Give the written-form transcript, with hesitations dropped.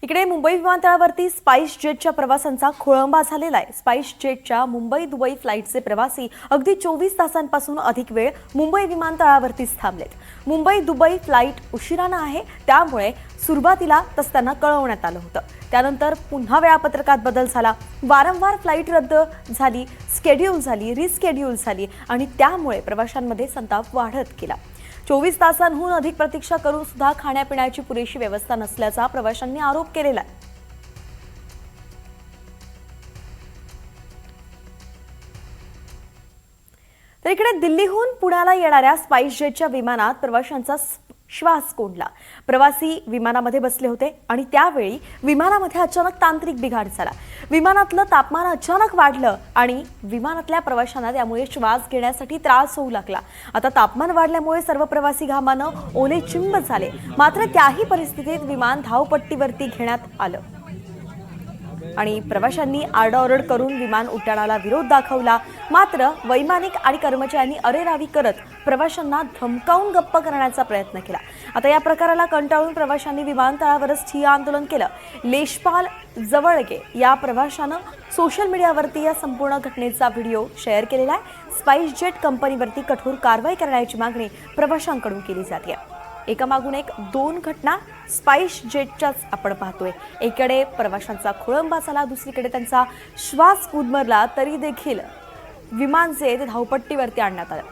इकडे मुंबई विमानतळावरती स्पाइस जेटच्या प्रवासांचा खोळंबा झालेला आहे। स्पाइस जेटच्या मुंबई दुबई फ्लाईटचे प्रवासी अगदी 24 तासांपासून अधिक वेळ मुंबई विमानतळावरतीच थांबलेत। मुंबई दुबई फ्लाईट उशिराने आहे, त्यामुळे सुरुवातीला त्यांना कळवण्यात आलं होतं। त्यानंतर पुन्हा वेळापत्रकात बदल झाला, वारंवार फ्लाईट रद्द झाली, स्केड्यूल झाली, रिस्केड्यूल झाली आणि त्यामुळे प्रवाशांमध्ये संताप वाढत गेला। 24 तासांहून अधिक प्रतीक्षा करून सुद्धा खाण्यापिण्याची पुरेशी व्यवस्था नसल्याचा प्रवाशांनी आरोप केलेला आहे। तर इकडे दिल्लीहून पुण्याला येणाऱ्या स्पाइस जेटच्या विमानात प्रवाशांचा श्वास कोंडला। प्रवासी विमानामध्ये बसले होते आणि त्यावेळी विमानामध्ये अचानक तांत्रिक बिघाड झाला। विमानातलं तापमान अचानक वाढलं आणि विमानातल्या प्रवाशांना त्यामुळे श्वास घेण्यासाठी त्रास होऊ लागला। आता तापमान वाढल्यामुळे सर्व प्रवासी घामानं ओले चिंब झाले, मात्र त्याही परिस्थितीत विमान धावपट्टीवरती घेण्यात आलं आणि प्रवाशांनी आरडाओरड करून विमान उड्डाणाला विरोध दाखवला। मात्र वैमानिक आणि कर्मचाऱ्यांनी अरेरावी करत प्रवाशांना धमकावून गप्प करण्याचा प्रयत्न केला। आता या प्रकाराला कंटाळून प्रवाशांनी विमानतळावरच ठिय्या आंदोलन केलं। लेशपाल जवळगे या प्रवाशानं सोशल मीडियावरती या संपूर्ण घटनेचा व्हिडिओ शेअर केलेला आहे। स्पाइस जेट कंपनीवरती कठोर कारवाई करण्याची मागणी प्रवाशांकडून केली जाते। एकामागून एक दोन घटना स्पाइस जेटच्याच आपण पाहतोय। एकीकडे प्रवाशांचा खोळंबा झाला, दुसरीकडे त्यांचा श्वास गुदमरला, तरी देखील विमान जे धावपट्टीवरती आणण्यात आलं।